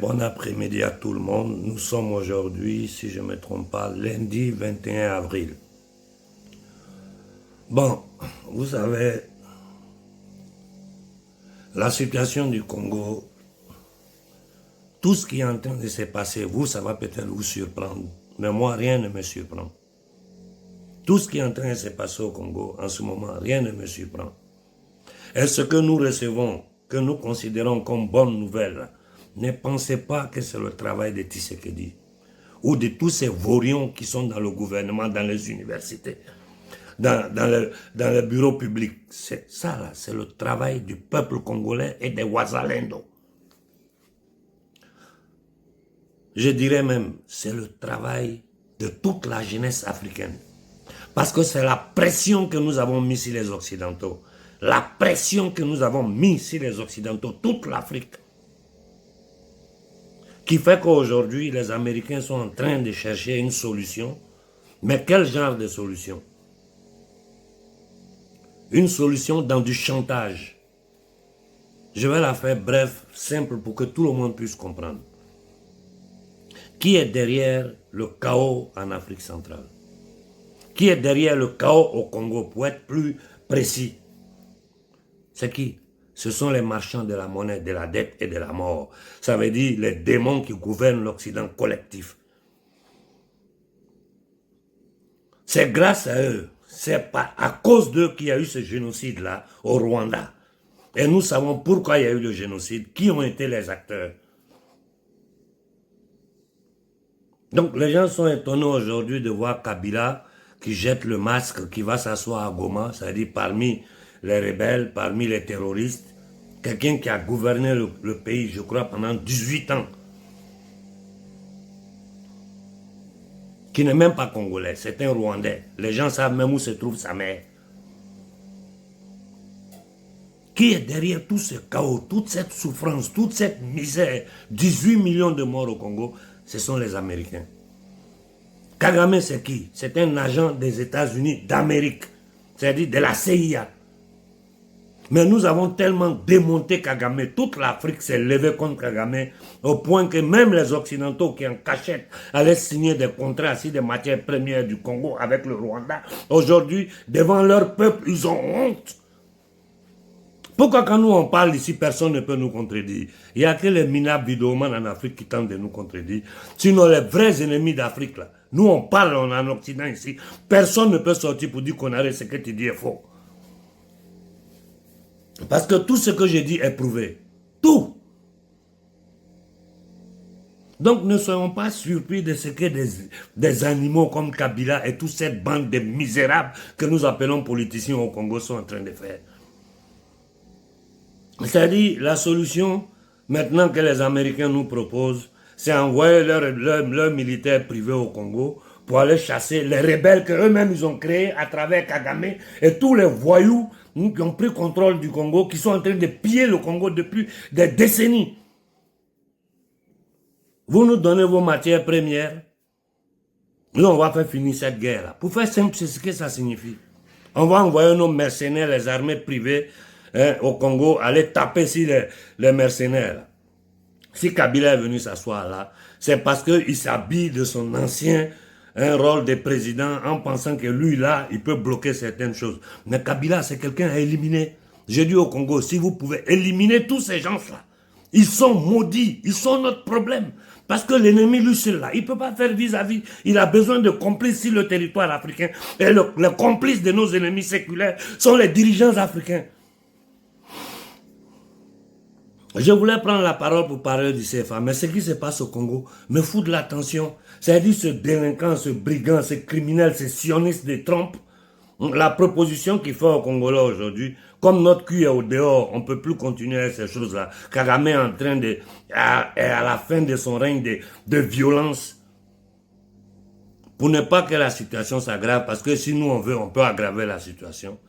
Bon après-midi à tout le monde. Nous sommes aujourd'hui, si je ne me trompe pas, lundi 21 avril. Bon, vous savez, la situation du Congo, tout ce qui est en train de se passer, vous, ça va peut-être vous surprendre. Mais moi, rien ne me surprend. Tout ce qui est en train de se passer au Congo, en ce moment, rien ne me surprend. Et ce que nous recevons, que nous considérons comme bonne nouvelle, ne pensez pas que c'est le travail de Tshisekedi ou de tous ces vaurions qui sont dans le gouvernement, dans les universités, dans le bureau public. C'est ça là, c'est le travail du peuple congolais et des Ouazalendo. Je dirais même, c'est le travail de toute la jeunesse africaine. Parce que c'est la pression que nous avons mise sur les Occidentaux. La pression que nous avons mise sur les Occidentaux, toute l'Afrique, qui fait qu'aujourd'hui, les Américains sont en train de chercher une solution. Mais quel genre de solution? Une solution dans du chantage. Je vais la faire bref, simple, pour que tout le monde puisse comprendre. Qui est derrière le chaos en Afrique centrale? Qui est derrière le chaos au Congo, pour être plus précis? C'est qui? Ce sont les marchands de la monnaie, de la dette et de la mort. Ça veut dire les démons qui gouvernent l'Occident collectif. C'est grâce à eux, c'est pas à cause d'eux qu'il y a eu ce génocide-là au Rwanda. Et nous savons pourquoi il y a eu le génocide, qui ont été les acteurs. Donc les gens sont étonnés aujourd'hui de voir Kabila qui jette le masque, qui va s'asseoir à Goma, c'est-à-dire parmi les rebelles, parmi les terroristes, quelqu'un qui a gouverné le pays, je crois, pendant 18 ans, qui n'est même pas congolais, c'est un Rwandais. Les gens savent même où se trouve sa mère. Qui est derrière tout ce chaos, toute cette souffrance, toute cette misère, 18 millions de morts au Congo, ce sont les Américains. Kagame, c'est qui? C'est un agent des États-Unis d'Amérique, c'est-à-dire de la CIA. Mais nous avons tellement démonté Kagame, toute l'Afrique s'est levée contre Kagame, au point que même les Occidentaux qui en cachette allaient signer des contrats sur des matières premières du Congo avec le Rwanda, aujourd'hui, devant leur peuple, ils ont honte. Pourquoi quand nous on parle ici, personne ne peut nous contredire? Il n'y a que les minables vidéomans en Afrique qui tentent de nous contredire. Sinon les vrais ennemis d'Afrique, là, nous on parle en Occident ici, personne ne peut sortir pour dire qu'on arrête ce que tu dis est faux. Parce que tout ce que je dis est prouvé. Tout. Donc ne soyons pas surpris de ce que des animaux comme Kabila et toute cette bande de misérables que nous appelons politiciens au Congo sont en train de faire. C'est-à-dire, la solution, maintenant que les Américains nous proposent, c'est envoyer leurs militaires privés au Congo pour aller chasser les rebelles qu'eux-mêmes ils ont créés à travers Kagame et tous les voyous qui ont pris contrôle du Congo, qui sont en train de piller le Congo depuis des décennies. Vous nous donnez vos matières premières, nous on va faire finir cette guerre-là. Pour faire simple, c'est ce que ça signifie. On va envoyer nos mercenaires, les armées privées, au Congo, aller taper sur les mercenaires. Si Kabila est venu s'asseoir là, c'est parce qu'il s'habille de son ancien rôle de président en pensant que lui là, il peut bloquer certaines choses. Mais Kabila, c'est quelqu'un à éliminer. J'ai dit au Congo, si vous pouvez éliminer tous ces gens-là, ils sont maudits, ils sont notre problème. Parce que l'ennemi, lui seul là, il ne peut pas faire vis-à-vis. Il a besoin de complices sur le territoire africain. Et les complices de nos ennemis séculaires sont les dirigeants africains. Je voulais prendre la parole pour parler du CFA, mais ce qui se passe au Congo me fout de l'attention. C'est-à-dire ce délinquant, ce brigand, ce criminel, ce sioniste de Trump, la proposition qu'il fait au Congolais aujourd'hui, comme notre cul est au dehors, on ne peut plus continuer avec ces choses-là. Kagame est en train de, à la fin de son règne de violence, pour ne pas que la situation s'aggrave, parce que si nous on veut, on peut aggraver la situation.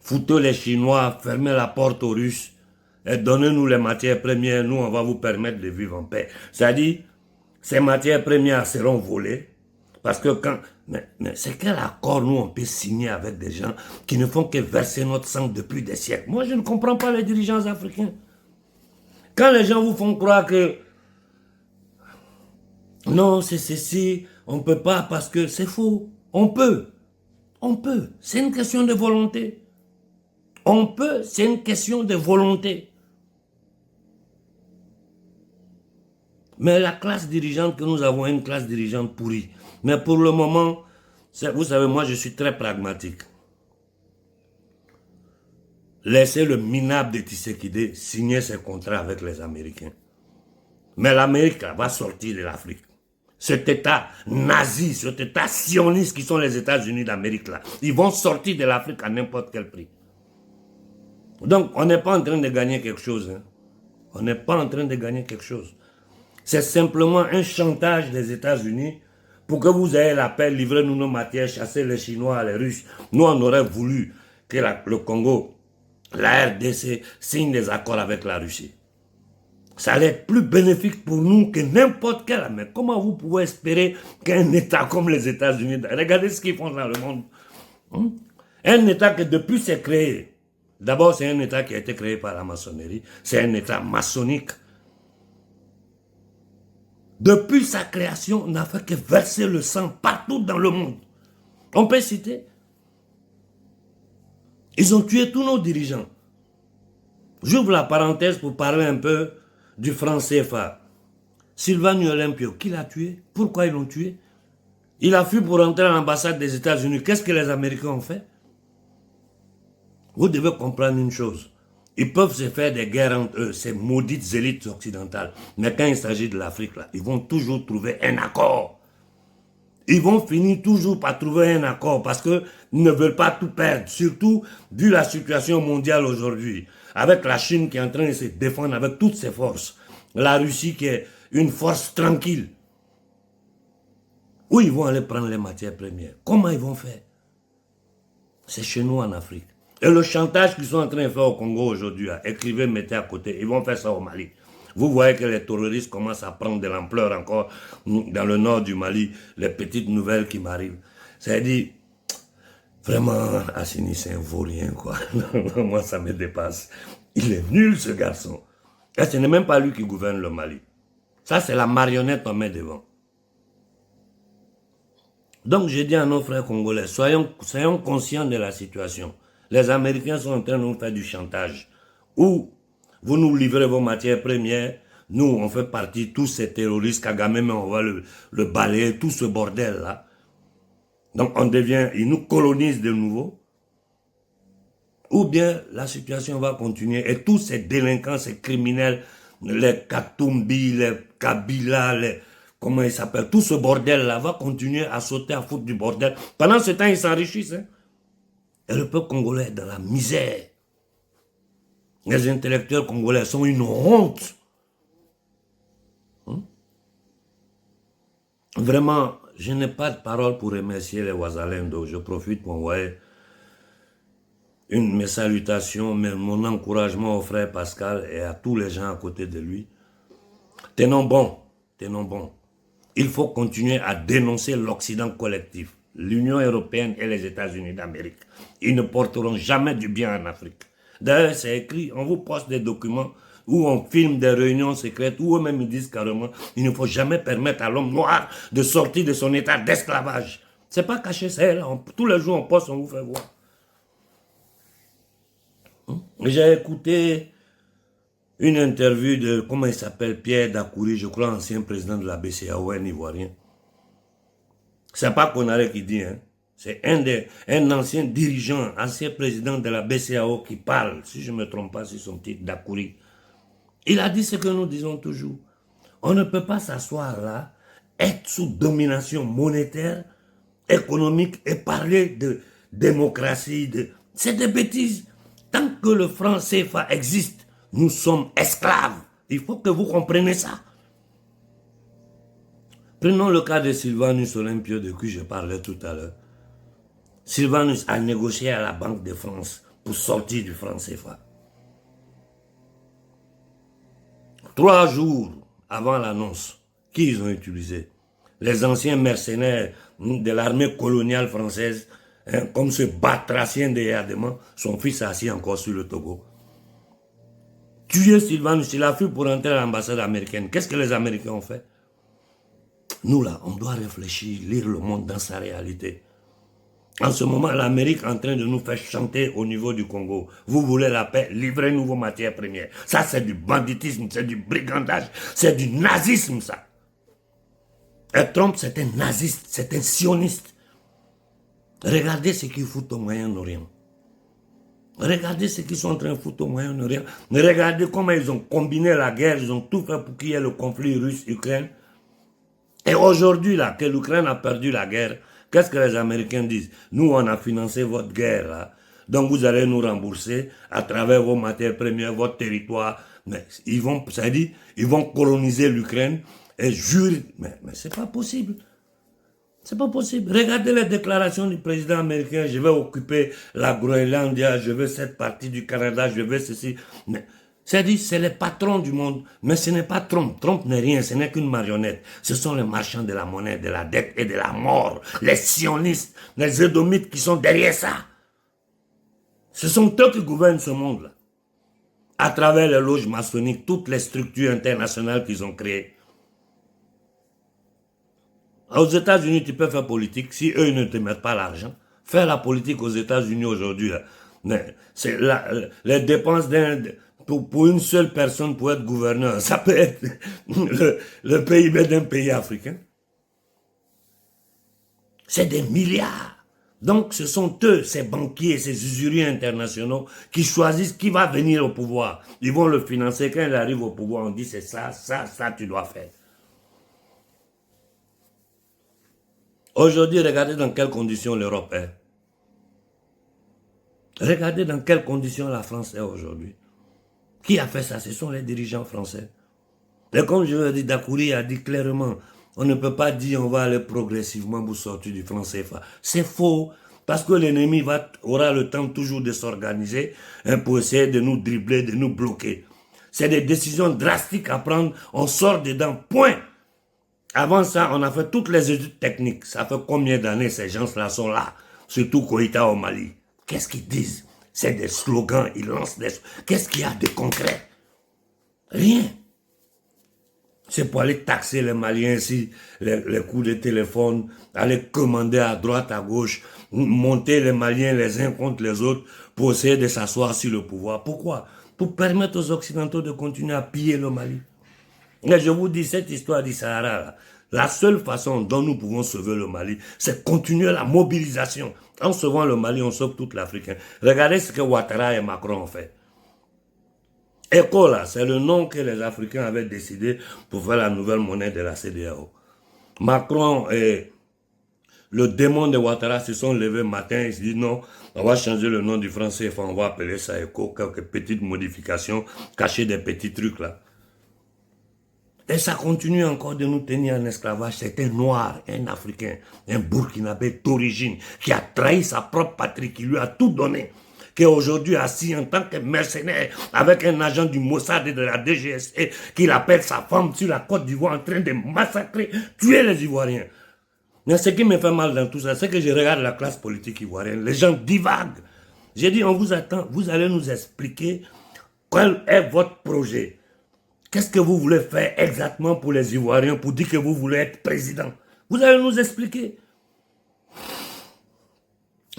Foutez les Chinois, fermez la porte aux Russes, et donnez-nous les matières premières, nous on va vous permettre de vivre en paix. C'est-à-dire, ces matières premières seront volées, parce que quand... Mais c'est quel accord nous on peut signer avec des gens qui ne font que verser notre sang depuis des siècles? Moi je ne comprends pas les dirigeants africains. Quand les gens vous font croire que non, c'est ceci, on ne peut pas parce que c'est faux. On peut. On peut. C'est une question de volonté. On peut, c'est une question de volonté. Mais la classe dirigeante que nous avons est une classe dirigeante pourrie. Mais pour le moment, vous savez, moi je suis très pragmatique. Laissez le minable de Tshisekedi signer ses contrats avec les Américains. Mais l'Amérique va sortir de l'Afrique. Cet État nazi, cet État sioniste qui sont les États-Unis d'Amérique là, ils vont sortir de l'Afrique à n'importe quel prix. Donc, on n'est pas en train de gagner quelque chose. Hein. On n'est pas en train de gagner quelque chose. C'est simplement un chantage des États-Unis pour que vous ayez la paix, livrez-nous nos matières, chasser les Chinois, les Russes. Nous, on aurait voulu que le Congo, la RDC, signe des accords avec la Russie. Ça allait être plus bénéfique pour nous que n'importe quel. Mais comment vous pouvez espérer qu'un État comme les États-Unis, regardez ce qu'ils font dans le monde. Un État que depuis s'est créé, d'abord c'est un État qui a été créé par la maçonnerie, c'est un État maçonnique. Depuis sa création, on n'a fait que verser le sang partout dans le monde. On peut citer. Ils ont tué tous nos dirigeants. J'ouvre la parenthèse pour parler un peu du franc CFA. Sylvain Olympio, qui l'a tué? Pourquoi ils l'ont tué? Il a fui pour entrer à l'ambassade des États-Unis. Qu'est-ce que les Américains ont fait? Vous devez comprendre une chose. Ils peuvent se faire des guerres entre eux, ces maudites élites occidentales. Mais quand il s'agit de l'Afrique, là, ils vont toujours trouver un accord. Ils vont finir toujours par trouver un accord parce qu'ils ne veulent pas tout perdre. Surtout vu la situation mondiale aujourd'hui. Avec la Chine qui est en train de se défendre avec toutes ses forces. La Russie qui est une force tranquille. Où ils vont aller prendre les matières premières? Comment ils vont faire? C'est chez nous en Afrique. Et le chantage qu'ils sont en train de faire au Congo aujourd'hui, écrivez, mettez à côté, ils vont faire ça au Mali. Vous voyez que les terroristes commencent à prendre de l'ampleur encore dans le nord du Mali, les petites nouvelles qui m'arrivent. C'est-à-dire, vraiment, Assini, c'est un vaurien, quoi. Moi, ça me dépasse. Il est nul, ce garçon. Et ce n'est même pas lui qui gouverne le Mali. Ça, c'est la marionnette qu'on met devant. Donc, je dis à nos frères congolais, soyons conscients de la situation. Les Américains sont en train de nous faire du chantage. Ou vous nous livrez vos matières premières, nous, on fait partie, tous ces terroristes, Kagame, mais on va le balayer, tout ce bordel-là. Donc, on devient, ils nous colonisent de nouveau. Ou bien, la situation va continuer et tous ces délinquants, ces criminels, les Katumbi, les Kabila, les... Comment ils s'appellent? Tout ce bordel-là va continuer à sauter, à foutre du bordel. Pendant ce temps, ils s'enrichissent. Hein? Et le peuple congolais est dans la misère. Les intellectuels congolais sont une honte. Vraiment, je n'ai pas de parole pour remercier les Ouazalendo. Je profite pour envoyer mes salutations, mon encouragement au frère Pascal et à tous les gens à côté de lui. Tenons bon, tenons bon. Il faut continuer à dénoncer l'Occident collectif, l'Union européenne et les États-Unis d'Amérique. Ils ne porteront jamais du bien en Afrique. D'ailleurs, c'est écrit, on vous poste des documents où on filme des réunions secrètes, où eux-mêmes ils disent carrément, il ne faut jamais permettre à l'homme noir de sortir de son état d'esclavage. C'est pas caché, c'est là. Tous les jours on poste, on vous fait voir. J'ai écouté une interview de, comment il s'appelle, Pierre Dakouri, je crois, ancien président de la BCAO, un Ivoirien. C'est pas Konaré qui dit, hein. C'est un ancien dirigeant, ancien président de la BCAO qui parle, si je ne me trompe pas, c'est son titre, Dakouri. Il a dit ce que nous disons toujours. On ne peut pas s'asseoir là, être sous domination monétaire, économique et parler de démocratie. C'est des bêtises. Tant que le franc CFA existe, nous sommes esclaves. Il faut que vous compreniez ça. Prenons le cas de Sylvanus Olympio de qui je parlais tout à l'heure. Sylvanus a négocié à la Banque de France pour sortir du franc CFA. 3 jours avant l'annonce, qui ils ont utilisé? Les anciens mercenaires de l'armée coloniale française, hein, comme ce batracien de Yadema, son fils est assis encore sur le Togo. tué Sylvanus, il a fui pour entrer à l'ambassade américaine. Qu'est-ce que les Américains ont fait? Nous là, on doit réfléchir, lire le monde dans sa réalité. En ce moment, l'Amérique est en train de nous faire chanter au niveau du Congo. Vous voulez la paix, livrez-nous vos matières premières. Ça, c'est du banditisme, c'est du brigandage, c'est du nazisme, ça. Et Trump, c'est un naziste, c'est un sioniste. Regardez ce qu'ils foutent au Moyen-Orient. Regardez ce qu'ils sont en train de foutre au Moyen-Orient. Regardez comment ils ont combiné la guerre, ils ont tout fait pour qu'il y ait le conflit russe-Ukraine. Et aujourd'hui, là, que l'Ukraine a perdu la guerre, qu'est-ce que les Américains disent? Nous, on a financé votre guerre, là. Donc, vous allez nous rembourser à travers vos matières premières, votre territoire. Mais ils vont, ça dit, ils vont coloniser l'Ukraine et jurent. Mais c'est pas possible. C'est pas possible. Regardez les déclarations du président américain. Je vais occuper la Groenlandia, je veux cette partie du Canada, je veux ceci. Mais c'est-à-dire, c'est les patrons du monde. Mais ce n'est pas Trump. Trump n'est rien, ce n'est qu'une marionnette. Ce sont les marchands de la monnaie, de la dette et de la mort. Les sionistes, les édomites qui sont derrière ça. Ce sont eux qui gouvernent ce monde-là. À travers les loges maçonniques, toutes les structures internationales qu'ils ont créées. Aux États-Unis, tu peux faire politique si eux ne te mettent pas l'argent. Faire la politique aux États-Unis aujourd'hui, c'est les dépenses pour une seule personne pour être gouverneur. Ça peut être le PIB d'un pays africain. C'est des milliards. Donc, ce sont eux, ces banquiers, ces usuriers internationaux, qui choisissent qui va venir au pouvoir. Ils vont le financer. Quand il arrive au pouvoir, on dit c'est ça, tu dois faire. Aujourd'hui, regardez dans quelles conditions l'Europe est. Regardez dans quelles conditions la France est aujourd'hui. Qui a fait ça? Ce sont les dirigeants français. Et comme je l'ai dit, Dakouri a dit clairement, on ne peut pas dire on va aller progressivement pour sortir du franc CFA. C'est faux, parce que l'ennemi aura le temps toujours de s'organiser pour essayer de nous dribbler, de nous bloquer. C'est des décisions drastiques à prendre, on sort dedans, point. Avant ça, on a fait toutes les études techniques. Ça fait combien d'années ces gens-là sont là? Surtout Koïta au Mali. Qu'est-ce qu'ils disent? C'est des slogans, ils lancent des... Qu'est-ce qu'il y a de concret? Rien. C'est pour aller taxer les Maliens ici, les coups de téléphone, aller commander à droite, à gauche, monter les Maliens les uns contre les autres pour essayer de s'asseoir sur le pouvoir. Pourquoi? Pour permettre aux Occidentaux de continuer à piller le Mali. Mais je vous dis, cette histoire du Sahara, là, la seule façon dont nous pouvons sauver le Mali, c'est continuer la mobilisation. En sauvant le Mali, on sauve toute l'Afrique. Regardez ce que Ouattara et Macron ont fait. ECO, là, c'est le nom que les Africains avaient décidé pour faire la nouvelle monnaie de la CEDEAO. Macron et le démon de Ouattara se sont levés matin et se disent non, on va changer le nom du franc CFA, on va appeler ça ECO, quelques petites modifications, cacher des petits trucs là. Et ça continue encore de nous tenir en esclavage. C'est un noir, un africain, un burkinabé d'origine qui a trahi sa propre patrie, qui lui a tout donné, qui est aujourd'hui assis en tant que mercenaire avec un agent du Mossad et de la DGSE qui appelle sa femme sur la Côte d'Ivoire en train de massacrer, tuer les Ivoiriens. Mais ce qui me fait mal dans tout ça, c'est que je regarde la classe politique ivoirienne. Les gens divaguent. J'ai dit, on vous attend, vous allez nous expliquer quel est votre projet. Qu'est-ce que vous voulez faire exactement pour les Ivoiriens, pour dire que vous voulez être président? Vous allez nous expliquer.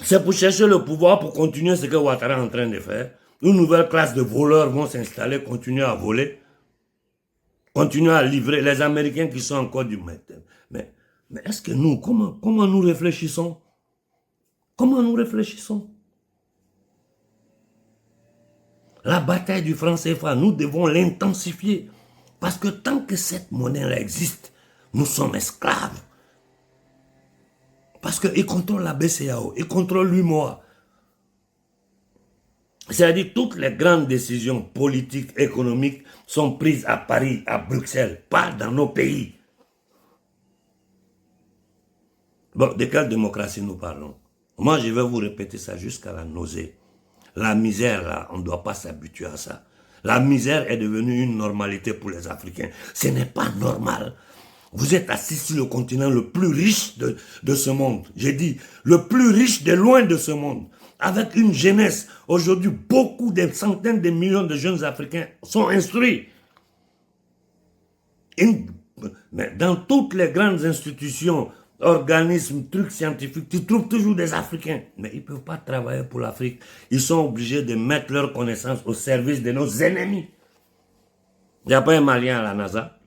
C'est pour chercher le pouvoir, pour continuer ce que Ouattara est en train de faire. Une nouvelle classe de voleurs vont s'installer, continuer à voler, continuer à livrer. Les Américains qui sont encore du matin. Mais est-ce que nous, comment nous réfléchissons? Comment nous réfléchissons? La bataille du franc CFA, nous devons l'intensifier. Parce que tant que cette monnaie-là existe, nous sommes esclaves. Parce qu'ils contrôlent la BCAO, ils contrôlent l'UMOA. C'est-à-dire toutes les grandes décisions politiques, économiques sont prises à Paris, à Bruxelles, pas dans nos pays. Bon, de quelle démocratie nous parlons? Moi, je vais vous répéter ça jusqu'à la nausée. La misère, là, on ne doit pas s'habituer à ça. La misère est devenue une normalité pour les Africains. Ce n'est pas normal. Vous êtes assis sur le continent le plus riche de ce monde. J'ai dit, le plus riche de loin de ce monde. avec une jeunesse. Aujourd'hui, beaucoup de centaines de millions de jeunes Africains sont instruits. Mais dans toutes les grandes institutions, organismes, trucs scientifiques, tu trouves toujours des Africains. Mais ils ne peuvent pas travailler pour l'Afrique. Ils sont obligés de mettre leurs connaissances au service de nos ennemis. Il n'y a pas un Malien à la NASA.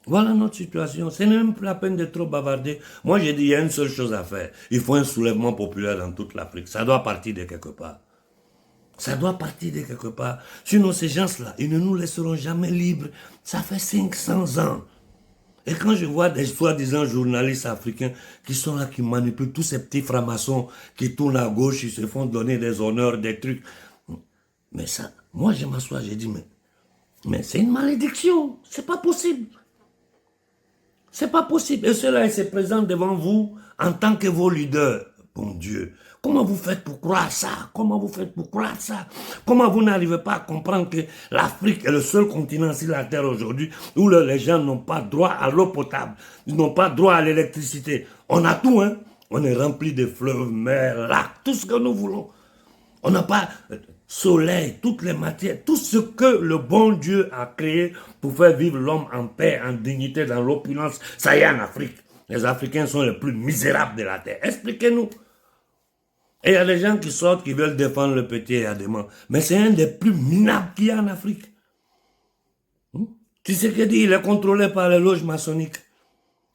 Voilà notre situation. Ce n'est même plus la peine de trop bavarder. Moi, j'ai dit, il y a une seule chose à faire. Il faut un soulèvement populaire dans toute l'Afrique. Ça doit partir de quelque part. Ça doit partir de quelque part. Sinon, ces gens-là, ils ne nous laisseront jamais libres. Ça fait 500 ans. Et quand je vois des soi-disant journalistes africains qui sont là, qui manipulent tous ces petits francs-maçons qui tournent à gauche, ils se font donner des honneurs, des trucs. Mais ça, moi je m'assois, j'ai dit, mais c'est une malédiction. C'est pas possible. C'est pas possible. Et ceux-là, ils se présentent devant vous en tant que vos leaders. Bon Dieu, comment vous faites pour croire ça? Comment vous faites pour croire ça? Comment vous n'arrivez pas à comprendre que l'Afrique est le seul continent sur la Terre aujourd'hui où les gens n'ont pas droit à l'eau potable, ils n'ont pas droit à l'électricité. On a tout, hein? On est rempli de fleuves, mers, lacs, tout ce que nous voulons. On n'a pas soleil, toutes les matières, tout ce que le bon Dieu a créé pour faire vivre l'homme en paix, en dignité, dans l'opulence, ça y est en Afrique. Les Africains sont les plus misérables de la Terre. Expliquez-nous. Et il y a des gens qui sortent, qui veulent défendre le petit Adéma. Mais c'est un des plus minables qu'il y a en Afrique. Tu sais que dit, il est contrôlé par les loges maçonniques.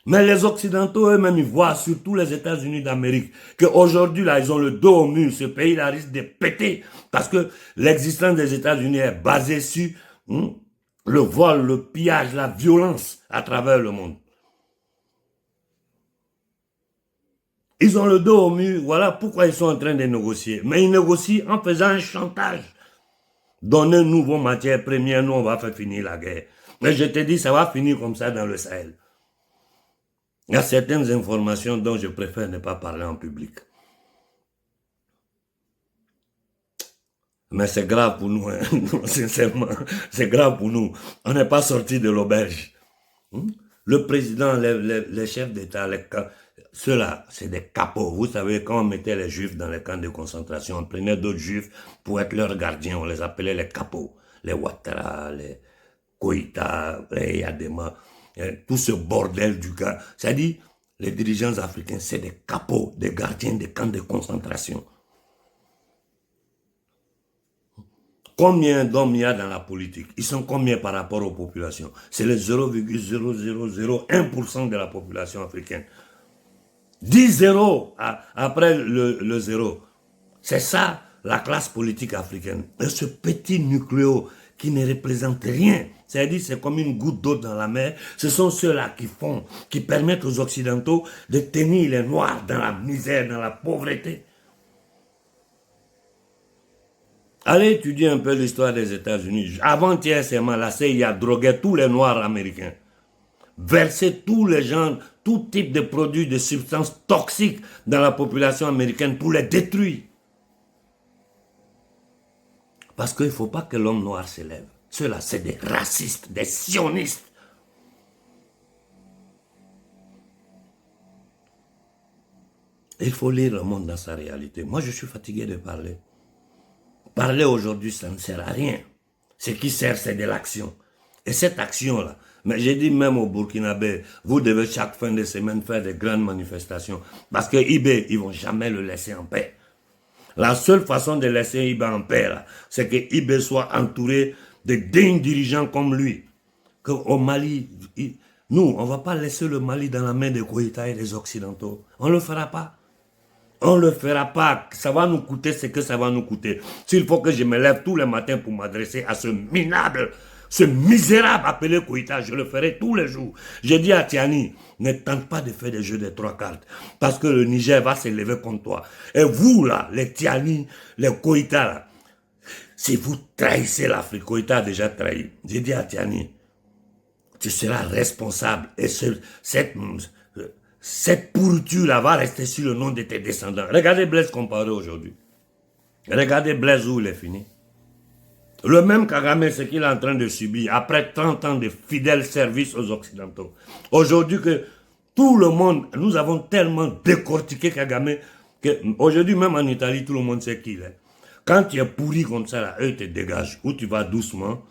Mais les Occidentaux eux-mêmes, ils voient, surtout les États-Unis d'Amérique, qu'aujourd'hui, là, ils ont le dos au mur. Ce pays-là risque de péter. Parce que l'existence des États-Unis est basée sur le vol, le pillage, la violence à travers le monde. Ils ont le dos au mur, voilà pourquoi ils sont en train de négocier. Mais ils négocient en faisant un chantage. Donnez-nous vos matières premières, nous on va faire finir la guerre. Mais je te dis, ça va finir comme ça dans le Sahel. Il y a certaines informations dont je préfère ne pas parler en public. Mais c'est grave pour nous, hein. Sincèrement, c'est grave pour nous. On n'est pas sorti de l'auberge. Le président, les chefs d'État, ceux-là, c'est des capots. Vous savez, quand on mettait les juifs dans les camps de concentration, on prenait d'autres juifs pour être leurs gardiens, on les appelait les capots. Les Ouattara, les Koïta, les Yadema, tout ce bordel du gars. C'est-à-dire, les dirigeants africains, c'est des capots, des gardiens des camps de concentration. Combien d'hommes il y a dans la politique? Ils sont combien par rapport aux populations? C'est le 0,0001% de la population africaine. 10 zéros après le zéro. C'est ça la classe politique africaine. Et ce petit nucléo qui ne représente rien, c'est-à-dire c'est comme une goutte d'eau dans la mer, ce sont ceux-là qui permettent aux Occidentaux de tenir les Noirs dans la misère, dans la pauvreté. Allez étudier un peu l'histoire des États-Unis. Avant-hier seulement, la CIA droguait tous les Noirs américains. Versait tous les gens, tout type de produits, de substances toxiques dans la population américaine pour les détruire. Parce qu'il ne faut pas que l'homme noir s'élève. Ceux-là, c'est des racistes, des sionistes. Il faut lire le monde dans sa réalité. Moi, je suis fatigué de parler. Parler aujourd'hui, ça ne sert à rien. Ce qui sert, c'est de l'action. Et cette action-là, mais j'ai dit même au Burkinabé, vous devez chaque fin de semaine faire des grandes manifestations. Parce que IB, ils ne vont jamais le laisser en paix. La seule façon de laisser IB en paix, c'est que IB soit entouré de dignes dirigeants comme lui. Qu'au Mali, nous, on ne va pas laisser le Mali dans la main des Koïta et des Occidentaux. On ne le fera pas. On ne le fera pas. Ça va nous coûter ce que ça va nous coûter. S'il faut que je me lève tous les matins pour m'adresser à ce minable, ce misérable appelé Koïta, je le ferai tous les jours. J'ai dit à Tiani, ne tente pas de faire des jeux de 3 cartes. Parce que le Niger va se lever contre toi. Et vous là, les Tiani, les Koïta là, si vous trahissez l'Afrique, Koïta a déjà trahi. J'ai dit à Tiani, tu seras responsable. Et cette pourriture-là va rester sur le nom de tes descendants. Regardez Blaise Compaoré aujourd'hui. Regardez Blaise où il est fini. Le même Kagame, ce qu'il est en train de subir, après 30 ans de fidèle service aux Occidentaux. Aujourd'hui que Tout le monde, nous avons tellement décortiqué Kagame qu'aujourd'hui, même en Italie, tout le monde sait qui il est. Quand tu es pourri comme ça, là, eux te dégagent. Ou tu vas doucement,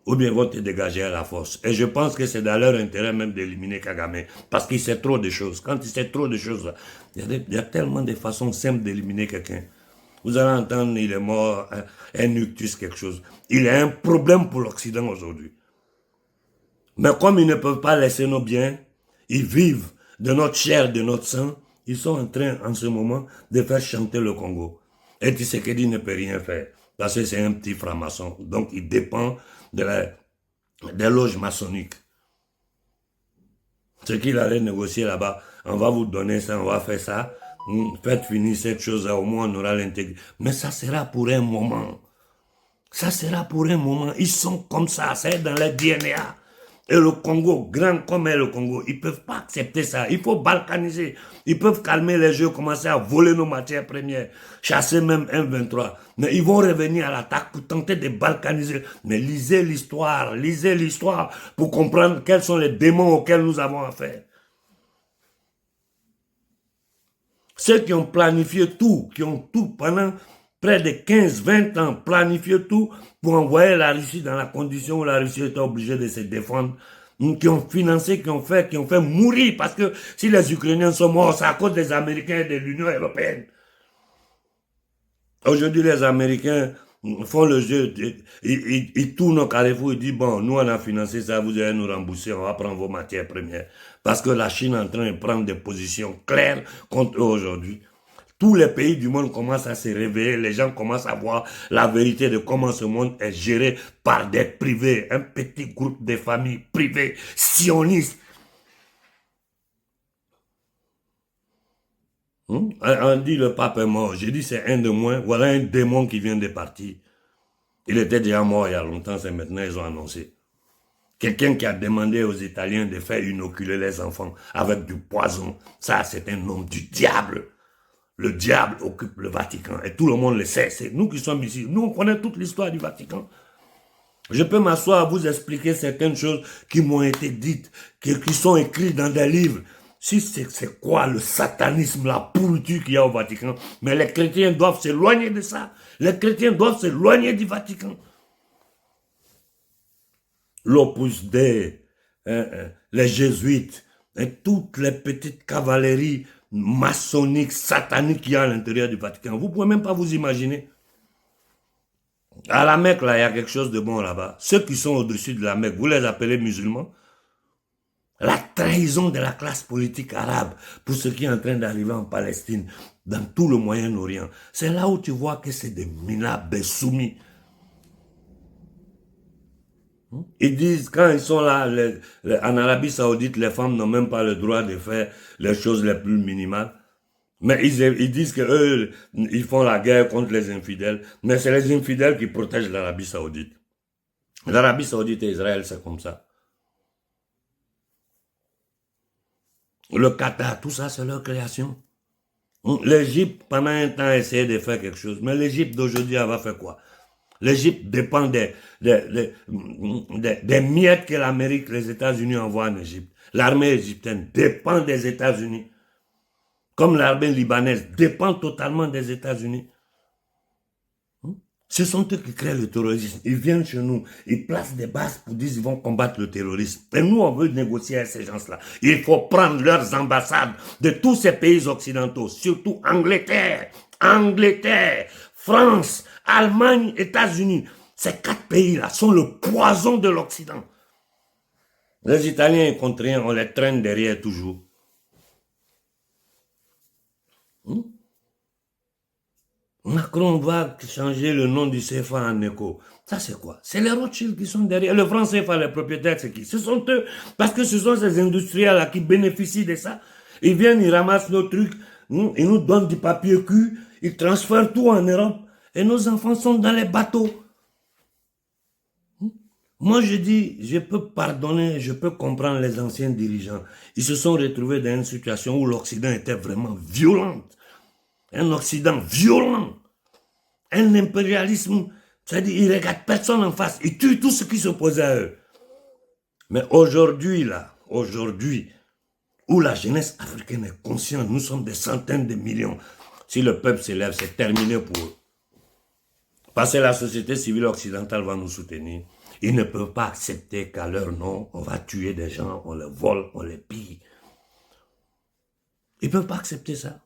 ou bien ils vont te dégager à la force. Et je pense que c'est dans leur intérêt même d'éliminer Kagame. Parce qu'il sait trop de choses. Quand il sait trop de choses, là, il y a tellement de façons simples d'éliminer quelqu'un. Vous allez entendre, il est mort, un ictus, quelque chose. Il est un problème pour l'Occident aujourd'hui. Mais comme ils ne peuvent pas laisser nos biens, ils vivent de notre chair, de notre sang, ils sont en train, en ce moment, de faire chanter le Congo. Et Tshisekedi ne peut rien faire, parce que c'est un petit franc-maçon. Donc, il dépend des loges maçonniques. Ce qu'il allait négocier là-bas, on va vous donner ça, on va faire ça, faites finir cette chose-là, au moins on aura l'intégrité. Mais ça sera pour un moment. Ça sera pour un moment. Ils sont comme ça, c'est dans leur DNA. Et le Congo, grand comme est le Congo, ils ne peuvent pas accepter ça. Il faut balkaniser. Ils peuvent calmer les jeux, commencer à voler nos matières premières, chasser même M23. Mais ils vont revenir à l'attaque pour tenter de balkaniser. Mais lisez l'histoire pour comprendre quels sont les démons auxquels nous avons affaire. Ceux qui ont planifié tout, qui ont tout pendant près de 15-20 ans, planifié tout pour envoyer la Russie dans la condition où la Russie était obligée de se défendre, qui ont financé, qui ont fait mourir, parce que si les Ukrainiens sont morts, c'est à cause des Américains et de l'Union européenne. Aujourd'hui, les Américains font le jeu, ils tournent au carrefour, ils disent, bon, nous on a financé ça, vous allez nous rembourser, on va prendre vos matières premières. Parce que la Chine est en train de prendre des positions claires contre eux aujourd'hui. Tous les pays du monde commencent à se réveiller, les gens commencent à voir la vérité de comment ce monde est géré par des privés, un petit groupe de familles privées, sionistes. On dit le pape est mort, j'ai dit c'est un de moins, voilà un démon qui vient de partir. Il était déjà mort il y a longtemps, c'est maintenant ils ont annoncé. Quelqu'un qui a demandé aux Italiens de faire inoculer les enfants avec du poison, ça c'est un homme du diable. Le diable occupe le Vatican et tout le monde le sait. C'est nous qui sommes ici. Nous, on connaît toute l'histoire du Vatican. Je peux m'asseoir à vous expliquer certaines choses qui m'ont été dites, qui sont écrites dans des livres. Si c'est quoi le satanisme, la pourriture qu'il y a au Vatican, mais les chrétiens doivent s'éloigner de ça. Les chrétiens doivent s'éloigner du Vatican. L'Opus Dei, les jésuites, et toutes les petites cavaleries maçonniques, sataniques qu'il y a à l'intérieur du Vatican. Vous ne pouvez même pas vous imaginer. À la Mecque, là, il y a quelque chose de bon là-bas. Ceux qui sont au-dessus de la Mecque, vous les appelez musulmans. La trahison de la classe politique arabe pour ce qui est en train d'arriver en Palestine, dans tout le Moyen-Orient. C'est là où tu vois que c'est des minables, des soumis. Ils disent, quand ils sont là, en Arabie Saoudite, les femmes n'ont même pas le droit de faire les choses les plus minimales. Mais ils disent qu'eux, ils font la guerre contre les infidèles. Mais c'est les infidèles qui protègent l'Arabie Saoudite. L'Arabie Saoudite et Israël, c'est comme ça. Le Qatar, tout ça, c'est leur création. L'Égypte, pendant un temps, a essayé de faire quelque chose. Mais l'Égypte d'aujourd'hui, elle va faire quoi? L'Égypte dépend des miettes que l'Amérique, les États-Unis envoient en Égypte. L'armée égyptienne dépend des États-Unis. Comme l'armée libanaise dépend totalement des États-Unis. Ce sont eux qui créent le terrorisme. Ils viennent chez nous, ils placent des bases pour dire qu'ils vont combattre le terrorisme. Et nous, on veut négocier avec ces gens-là. Il faut prendre leurs ambassades de tous ces pays occidentaux, surtout Angleterre, France, Allemagne, États-Unis. Ces 4 pays-là sont le poison de l'Occident. Les Italiens, ils comptent rien, on les traîne derrière toujours. Macron va changer le nom du CFA en éco. Ça, c'est quoi? C'est les Rothschild qui sont derrière. Le franc CFA, les propriétaires, c'est qui? Ce sont eux. Parce que ce sont ces industriels-là qui bénéficient de ça. Ils viennent, ils ramassent nos trucs, ils nous donnent du papier cul, ils transfèrent tout en Europe. Et nos enfants sont dans les bateaux. Moi, je dis, je peux pardonner, je peux comprendre les anciens dirigeants. Ils se sont retrouvés dans une situation où l'Occident était vraiment violent. Un Occident violent. Un impérialisme, c'est-à-dire, ils ne regardent personne en face. Ils tuent tout ce qui s'oppose à eux. Mais aujourd'hui, là, aujourd'hui, où la jeunesse africaine est consciente. Nous sommes des centaines de millions. Si le peuple s'élève, c'est terminé pour eux. Parce que la société civile occidentale va nous soutenir. Ils ne peuvent pas accepter qu'à leur nom, on va tuer des gens, on les vole, on les pille. Ils ne peuvent pas accepter ça.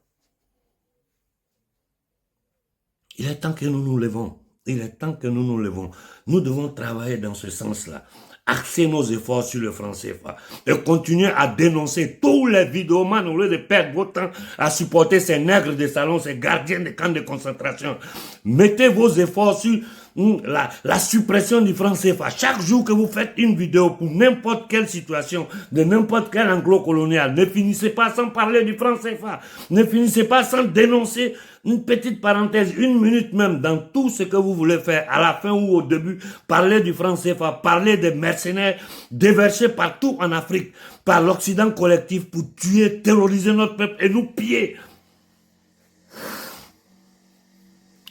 Il est temps que nous nous levons. Il est temps que nous nous levons. Nous devons travailler dans ce sens-là. Axer nos efforts sur le franc CFA. Et continuer à dénoncer tous les vidéomans au lieu de perdre votre temps à supporter ces nègres de salon, ces gardiens de camps de concentration. Mettez vos efforts sur la suppression du franc CFA. Chaque jour que vous faites une vidéo pour n'importe quelle situation, de n'importe quel anglo-colonial, ne finissez pas sans parler du franc CFA. Ne finissez pas sans dénoncer une petite parenthèse, une minute même, dans tout ce que vous voulez faire, à la fin ou au début, parler du franc CFA, parler des mercenaires déversés partout en Afrique, par l'Occident collectif pour tuer, terroriser notre peuple et nous piller.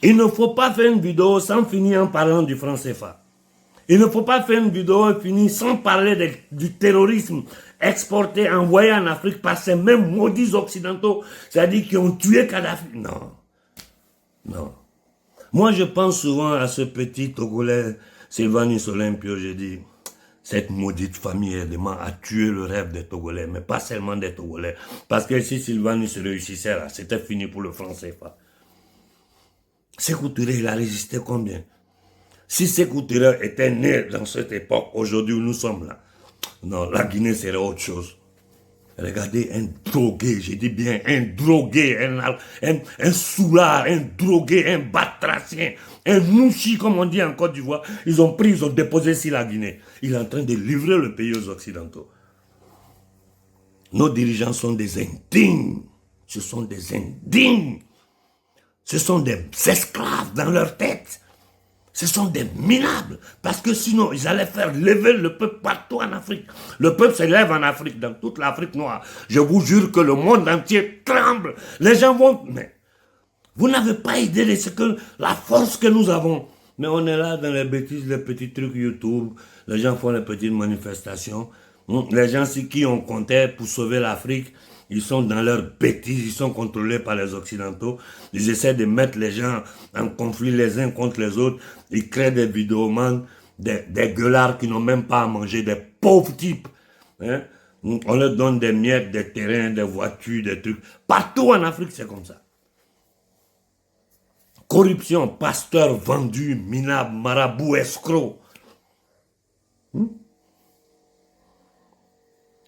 Il ne faut pas faire une vidéo sans finir en parlant du franc CFA. Il ne faut pas faire une vidéo et finir sans parler du terrorisme exporté, envoyé en Afrique par ces mêmes maudits occidentaux, c'est-à-dire qui ont tué Kadhafi. Non. Non. Moi, je pense souvent à ce petit Togolais, Sylvanus Olympio, je dis, cette maudite famille a tué le rêve des Togolais, mais pas seulement des Togolais. Parce que si Sylvanus réussissait là, c'était fini pour le franc CFA. Sékou Touré, il a résisté combien? Si Sékou Touré était né dans cette époque, aujourd'hui où nous sommes là, non, la Guinée serait autre chose. Regardez un drogué, je dis bien un drogué, un soulard, un drogué, un batracien, un nouchi comme on dit en Côte d'Ivoire. Ils ont déposé sur la Guinée. Il est en train de livrer le pays aux Occidentaux. Nos dirigeants sont des indignes. Ce sont des indignes. Ce sont des esclaves dans leur tête. Ce sont des minables. Parce que sinon, ils allaient faire lever le peuple partout en Afrique. Le peuple se lève en Afrique, dans toute l'Afrique noire. Je vous jure que le monde entier tremble. Les gens vont... Mais vous n'avez pas idée de la force que nous avons. Mais on est là dans les bêtises, les petits trucs YouTube. Les gens font les petites manifestations. Les gens sur qui on comptait pour sauver l'Afrique, ils sont dans leurs bêtises, ils sont contrôlés par les Occidentaux. Ils essaient de mettre les gens en conflit les uns contre les autres. Ils créent des vidéomans, des gueulards qui n'ont même pas à manger, des pauvres types. Hein? On leur donne des miettes, des terrains, des voitures, des trucs. Partout en Afrique, c'est comme ça. Corruption, pasteur vendu, minable, marabout, escroc.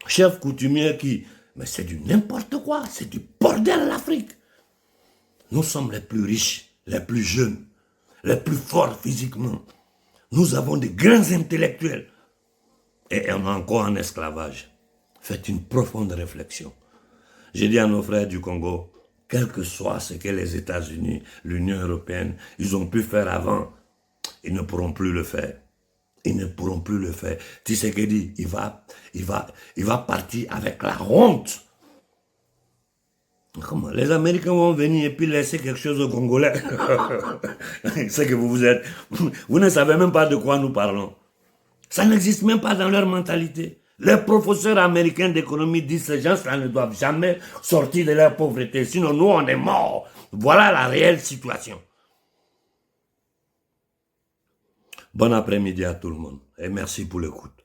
Chef coutumier qui... Mais c'est du n'importe quoi, c'est du bordel l'Afrique. Nous sommes les plus riches, les plus jeunes, les plus forts physiquement. Nous avons des grands intellectuels. Et on est encore en esclavage. Faites une profonde réflexion. J'ai dit à nos frères du Congo, quel que soit ce que les États-Unis, l'Union européenne, ils ont pu faire avant, ils ne pourront plus le faire. Ils ne pourront plus le faire. Tshisekedi, il va partir avec la honte. Comment? Les Américains vont venir et puis laisser quelque chose aux Congolais. C'est que vous êtes. Vous ne savez même pas de quoi nous parlons. Ça n'existe même pas dans leur mentalité. Les professeurs américains d'économie disent que ces gens-là ne doivent jamais sortir de leur pauvreté. Sinon, nous, on est morts. Voilà la réelle situation. Bon après-midi à tout le monde et merci pour l'écoute.